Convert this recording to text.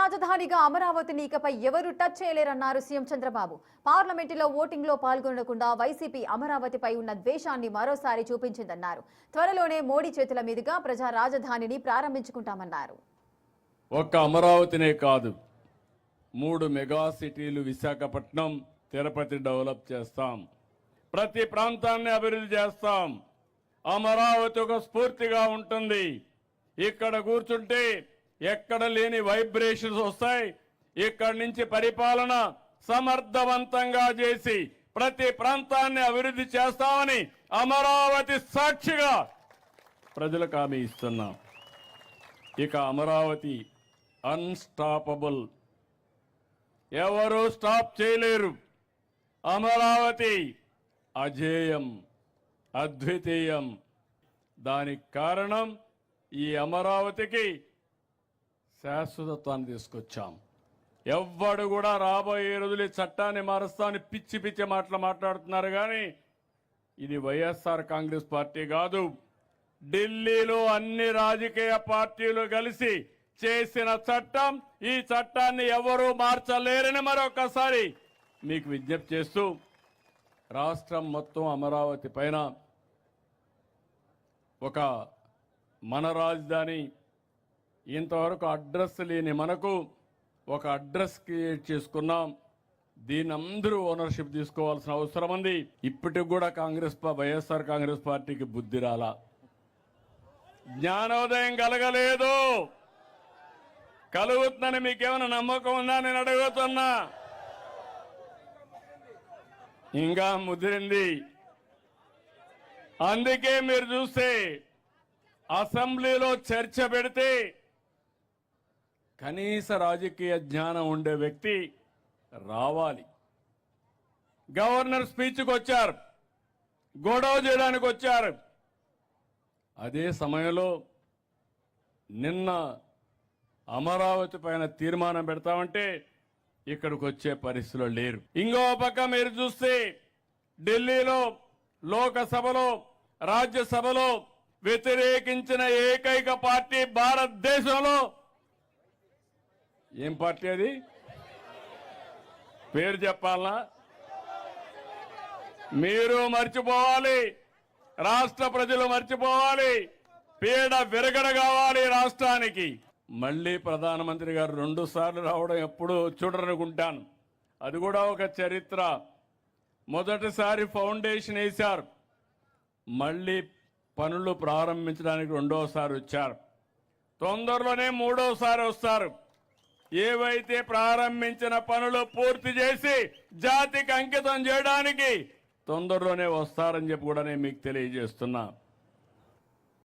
రాజధానిగా అమరావతిని ఇకపై ఎవరు టచ్ చేయలేరన్నారు సీఎం చంద్రబాబు. పార్లమెంటులో ఓటింగ్లో పాల్గొనకుండా వైసీపీ అమరావతిపై ఉన్న ద్వేషాన్ని మరోసారి చూపించిందన్నారు. త్వరలోనే మోడీ చేతుల మీదుగా ప్రజా రాజధానిని ప్రారంభించుకుంటామన్నారు. ఒక్క అమరావతినే కాదు, 3 మెగా సిటీలు విశాఖపట్నం, తిరుపతి డెవలప్ చేస్తాం. ప్రతి ప్రాంతాన్ని అభివృద్ధి చేస్తాం. అమరావతి ఒక స్ఫూర్తిగా ఉంటుంది. ఇక్కడ కూర్చుంటే ఎక్కడ లేని వైబ్రేషన్స్ వస్తాయి. ఇక్కడి నుంచి పరిపాలన సమర్థవంతంగా చేసి ప్రతి ప్రాంతాన్ని అభివృద్ధి చేస్తామని అమరావతి సాక్షిగా ప్రజలకు హామీ ఇస్తున్నాం. ఇక అమరావతి అన్స్టాపబుల్, ఎవరు స్టాప్ చేయలేరు. అమరావతి అజేయం, అద్వితీయం. దానికి కారణం ఈ అమరావతికి శాశ్వతత్వాన్ని తీసుకొచ్చాం. ఎవ్వడు కూడా రాబోయే రోజులు చట్టాన్ని మారుస్తామని పిచ్చి పిచ్చి మాటలు మాట్లాడుతున్నారు. కానీ ఇది వైఎస్ఆర్ కాంగ్రెస్ పార్టీ కాదు, ఢిల్లీలో అన్ని రాజకీయ పార్టీలు కలిసి చేసిన చట్టం. ఈ చట్టాన్ని ఎవరూ మార్చలేరని మరొకసారి మీకు విజ్ఞప్తి చేస్తూ, రాష్ట్రం మొత్తం అమరావతి పైన ఒక మన రాజధాని, ఇంతవరకు అడ్రస్ లేని మనకు ఒక అడ్రస్ క్రియేట్ చేసుకున్నాం. దీన్ని అందరూ ఓనర్షిప్ తీసుకోవాల్సిన అవసరం ఉంది. ఇప్పటికి కూడా వైఎస్ఆర్ కాంగ్రెస్ పార్టీకి బుద్ధి రాలా, జ్ఞానోదయం కలగలేదు. కలుగుతుందని మీకేమైనా నమ్మకం ఉందా నేను అడుగుతున్నా? ఇంకా ముదిరింది. అందుకే మీరు చూస్తే అసెంబ్లీలో చర్చ పెడితే కనీస రాజకీయ జ్ఞానం ఉండే వ్యక్తి రావాలి. గవర్నర్ స్పీచ్కి వచ్చారు, గొడవ చేయడానికి వచ్చారు. అదే సమయంలో నిన్న అమరావతి పైన తీర్మానం పెడతామంటే ఇక్కడికి వచ్చే పరిస్థితిలో లేరు. ఇంకో పక్క మీరు చూస్తే ఢిల్లీలో లోకసభలో రాజ్యసభలో వ్యతిరేకించిన ఏకైక పార్టీ భారతదేశంలో ఏం పార్టీ? అది పేరు చెప్పాలనా? మీరు మర్చిపోవాలి, రాష్ట్ర ప్రజలు మర్చిపోవాలి. పీడ విరగడ కావాలి రాష్ట్రానికి. మళ్ళీ ప్రధానమంత్రి గారు 2 సార్లు రావడం ఎప్పుడూ చూడరనుకుంటాను. అది కూడా ఒక చరిత్ర. మొదటిసారి ఫౌండేషన్ వేశారు, మళ్ళీ పనులు ప్రారంభించడానికి 2వసారి వచ్చారు. తొందరలోనే 3వసారి వస్తారు. ఏవైతే ప్రారంభించిన పనులు పూర్తి చేసి జాతికి అంకితం చేయడానికి తొందరలోనే వస్తారని చెప్పి కూడా నేను మీకు తెలియజేస్తున్నా.